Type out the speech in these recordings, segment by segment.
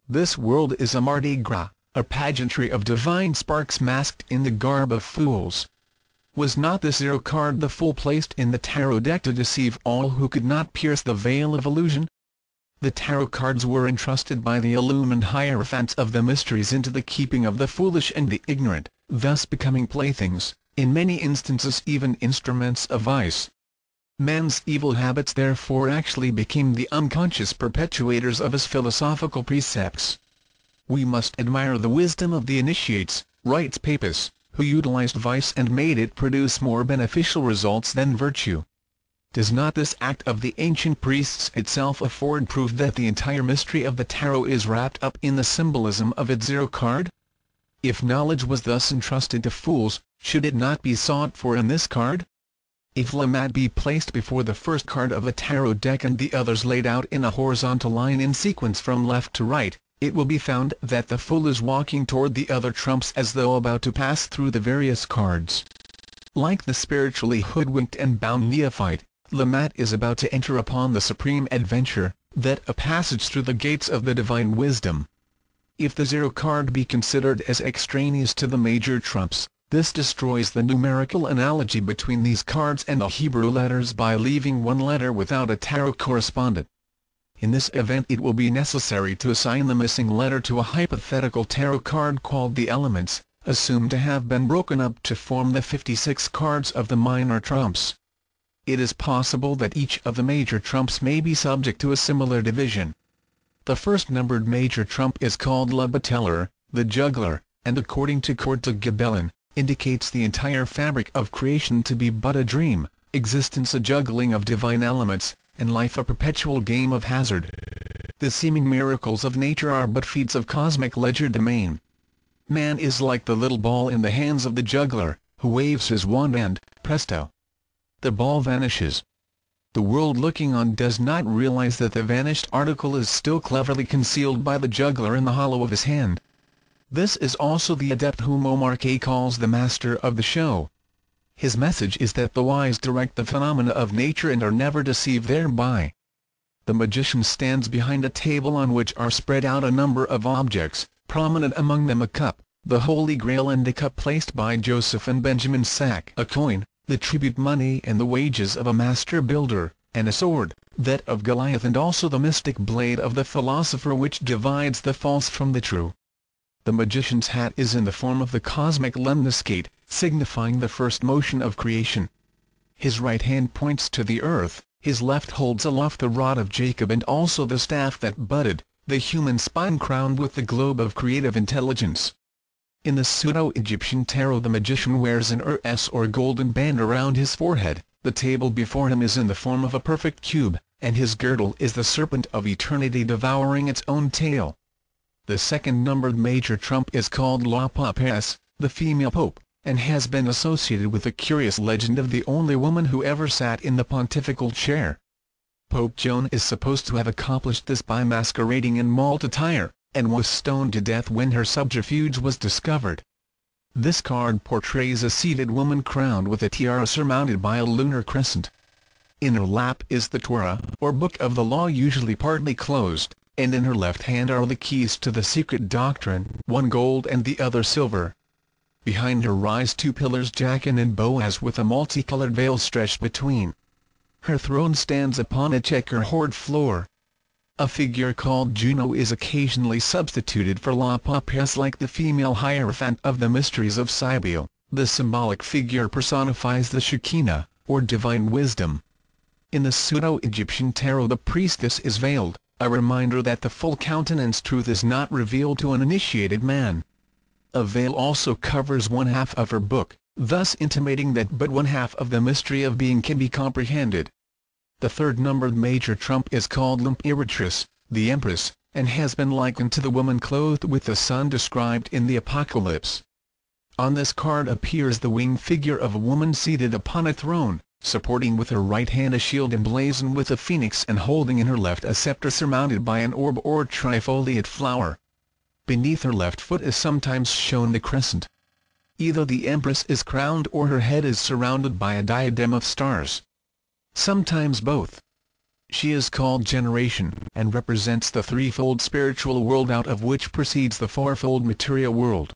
This world is a Mardi Gras, a pageantry of divine sparks masked in the garb of fools. Was not the zero card the fool placed in the tarot deck to deceive all who could not pierce the veil of illusion? The tarot cards were entrusted by the illumined hierophants of the mysteries into the keeping of the foolish and the ignorant, thus becoming playthings, in many instances even instruments of vice. Man's evil habits therefore actually became the unconscious perpetuators of his philosophical precepts. We must admire the wisdom of the initiates, writes Papus, who utilized vice and made it produce more beneficial results than virtue. Does not this act of the ancient priests itself afford proof that the entire mystery of the tarot is wrapped up in the symbolism of its zero card? If knowledge was thus entrusted to fools, should it not be sought for in this card? If the mat be placed before the first card of a tarot deck and the others laid out in a horizontal line in sequence from left to right, it will be found that the fool is walking toward the other trumps as though about to pass through the various cards. Like the spiritually hoodwinked and bound neophyte, the mat is about to enter upon the supreme adventure, that a passage through the gates of the divine wisdom. If the zero card be considered as extraneous to the major trumps, this destroys the numerical analogy between these cards and the Hebrew letters by leaving one letter without a tarot correspondent. In this event it will be necessary to assign the missing letter to a hypothetical tarot card called the elements, assumed to have been broken up to form the 56 cards of the minor trumps. It is possible that each of the major trumps may be subject to a similar division. The first numbered major trump is called Le Bateleur, the juggler, and according to Court de Gabellon, indicates the entire fabric of creation to be but a dream, existence a juggling of divine elements, and life a perpetual game of hazard. The seeming miracles of nature are but feats of cosmic legerdemain. Man is like the little ball in the hands of the juggler, who waves his wand and, presto! The ball vanishes. The world looking on does not realize that the vanished article is still cleverly concealed by the juggler in the hollow of his hand. This is also the adept whom Omar K. calls the master of the show. His message is that the wise direct the phenomena of nature and are never deceived thereby. The magician stands behind a table on which are spread out a number of objects, prominent among them a cup, the Holy Grail, and a cup placed by Joseph and Benjamin Sack, a coin, the tribute money and the wages of a master builder, and a sword, that of Goliath, and also the mystic blade of the philosopher which divides the false from the true. The magician's hat is in the form of the cosmic lemniscate, signifying the first motion of creation. His right hand points to the earth, his left holds aloft the rod of Jacob and also the staff that budded, the human spine crowned with the globe of creative intelligence. In the pseudo-Egyptian tarot the magician wears an urs or golden band around his forehead, the table before him is in the form of a perfect cube, and his girdle is the serpent of eternity devouring its own tail. The second numbered major trump is called La Papesse, the female pope, and has been associated with the curious legend of the only woman who ever sat in the pontifical chair. Pope Joan is supposed to have accomplished this by masquerading in malt attire, and was stoned to death when her subterfuge was discovered. This card portrays a seated woman crowned with a tiara surmounted by a lunar crescent. In her lap is the Torah, or Book of the Law, usually partly closed, and in her left hand are the keys to the secret doctrine, one gold and the other silver. Behind her rise two pillars, Jachin and Boaz, with a multicolored veil stretched between. Her throne stands upon a checkerboard floor. A figure called Juno is occasionally substituted for La Papesse, like the female hierophant of the mysteries of Cybele. The symbolic figure personifies the Shekinah, or divine wisdom. In the pseudo-Egyptian tarot the priestess is veiled, a reminder that the full countenance truth is not revealed to an initiated man. A veil also covers one half of her book, thus intimating that but one half of the mystery of being can be comprehended. The third numbered major trump is called L'Imperatrice, the Empress, and has been likened to the woman clothed with the sun described in the Apocalypse. On this card appears the winged figure of a woman seated upon a throne, supporting with her right hand a shield emblazoned with a phoenix and holding in her left a scepter surmounted by an orb or trifoliate flower. Beneath her left foot is sometimes shown the crescent. Either the Empress is crowned or her head is surrounded by a diadem of stars. Sometimes both. She is called generation, and represents the threefold spiritual world out of which proceeds the fourfold material world.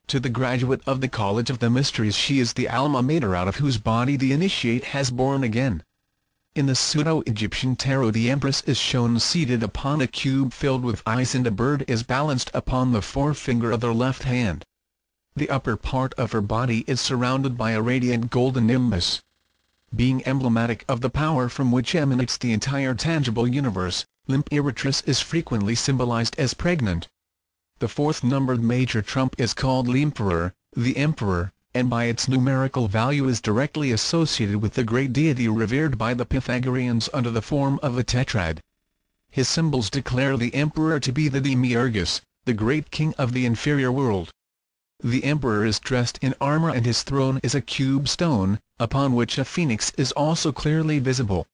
To the graduate of the College of the Mysteries, she is the alma mater out of whose body the initiate has born again. In the Pseudo-Egyptian tarot, the Empress is shown seated upon a cube filled with ice, and a bird is balanced upon the forefinger of her left hand. The upper part of her body is surrounded by a radiant golden nimbus. Being emblematic of the power from which emanates the entire tangible universe, Imperatrice is frequently symbolized as pregnant. The fourth numbered major trump is called l'Empereur, the Emperor, and by its numerical value is directly associated with the great deity revered by the Pythagoreans under the form of a tetrad. His symbols declare the Emperor to be the Demiurgus, the great king of the inferior world. The Emperor is dressed in armor, and his throne is a cube stone, upon which a phoenix is also clearly visible.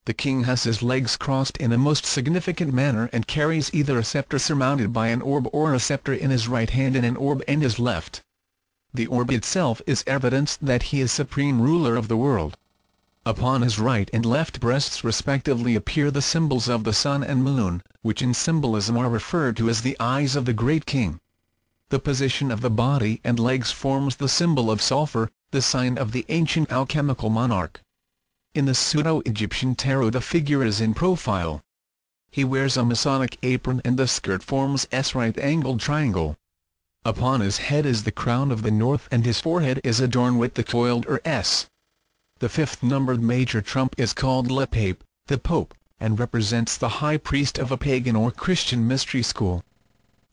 The king has his legs crossed in a most significant manner and carries either a scepter surmounted by an orb or a scepter in his right hand and an orb in his left. The orb itself is evidence that he is supreme ruler of the world. Upon his right and left breasts respectively appear the symbols of the sun and moon, which in symbolism are referred to as the eyes of the great king. The position of the body and legs forms the symbol of sulfur, the sign of the ancient alchemical monarch. In the Pseudo-Egyptian tarot, the figure is in profile. He wears a Masonic apron, and the skirt forms S right-angled triangle. Upon his head is the crown of the north, and his forehead is adorned with the coiled S. The fifth numbered major trump is called Le Pape, the Pope, and represents the high priest of a pagan or Christian mystery school.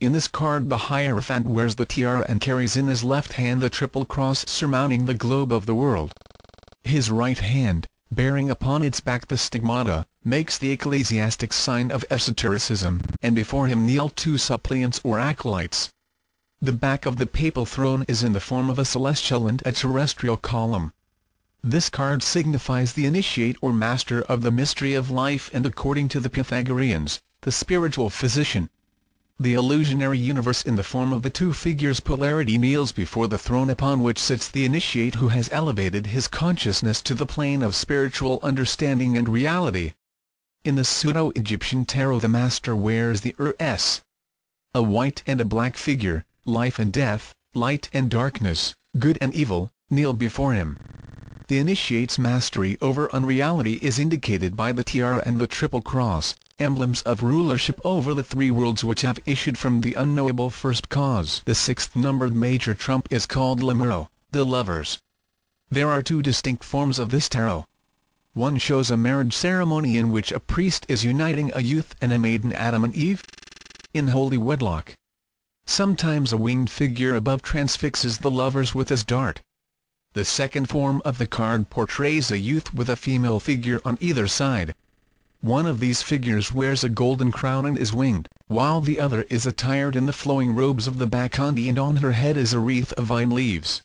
In this card, the Hierophant wears the tiara and carries in his left hand the triple cross surmounting the globe of the world. His right hand, bearing upon its back the stigmata, makes the ecclesiastic sign of esotericism, and before him kneel two suppliants or acolytes. The back of the papal throne is in the form of a celestial and a terrestrial column. This card signifies the initiate or master of the mystery of life, and according to the Pythagoreans, the spiritual physician. The illusionary universe in the form of the two figures polarity kneels before the throne upon which sits the initiate, who has elevated his consciousness to the plane of spiritual understanding and reality. In the Pseudo-Egyptian tarot, the master wears the S. A white and a black figure, life and death, light and darkness, good and evil, kneel before him. The initiate's mastery over unreality is indicated by the tiara and the triple cross, emblems of rulership over the three worlds which have issued from the unknowable first cause. The sixth numbered major trump is called l'Amoureux, the lovers. There are two distinct forms of this tarot. One shows a marriage ceremony in which a priest is uniting a youth and a maiden, Adam and Eve, in holy wedlock. Sometimes a winged figure above transfixes the lovers with his dart. The second form of the card portrays a youth with a female figure on either side. One of these figures wears a golden crown and is winged, while the other is attired in the flowing robes of the Bacchante, and on her head is a wreath of vine leaves.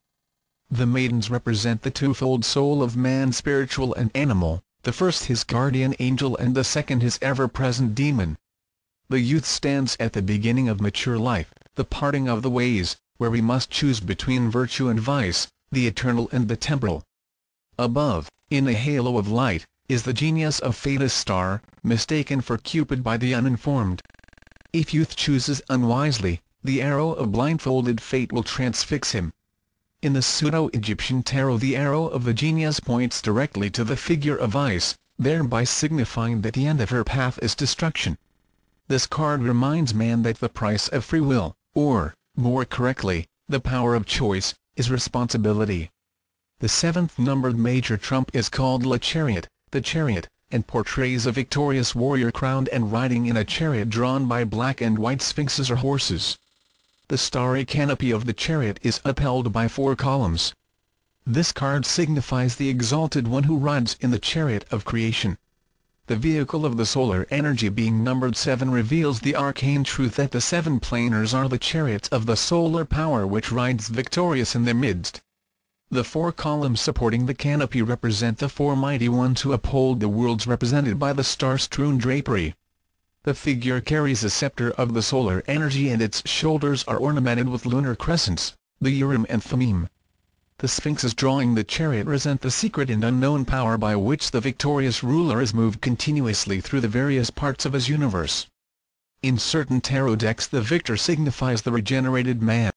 The maidens represent the twofold soul of man, spiritual and animal, the first his guardian angel and the second his ever-present demon. The youth stands at the beginning of mature life, the parting of the ways, where we must choose between virtue and vice, the eternal and the temporal. Above, in a halo of light, is the genius of Thetis star, mistaken for Cupid by the uninformed. If youth chooses unwisely, the arrow of blindfolded fate will transfix him. In the Pseudo-Egyptian tarot, the arrow of the genius points directly to the figure of Ice, thereby signifying that the end of her path is destruction. This card reminds man that the price of free will, or, more correctly, the power of choice, is responsibility. The seventh numbered major trump is called Le Chariot, the Chariot, and portrays a victorious warrior crowned and riding in a chariot drawn by black and white sphinxes or horses. The starry canopy of the chariot is upheld by 4 columns. This card signifies the exalted one who rides in the chariot of creation. The vehicle of the solar energy, being numbered 7, reveals the arcane truth that the 7 planars are the chariots of the solar power which rides victorious in their midst. The 4 columns supporting the canopy represent the 4 mighty ones who uphold the worlds, represented by the star-strewn drapery. The figure carries a scepter of the solar energy, and its shoulders are ornamented with lunar crescents, the Urim and Thummim. the sphinxes drawing the chariot represent the secret and unknown power by which the victorious ruler is moved continuously through the various parts of his universe. In certain tarot decks the victor signifies the regenerated man.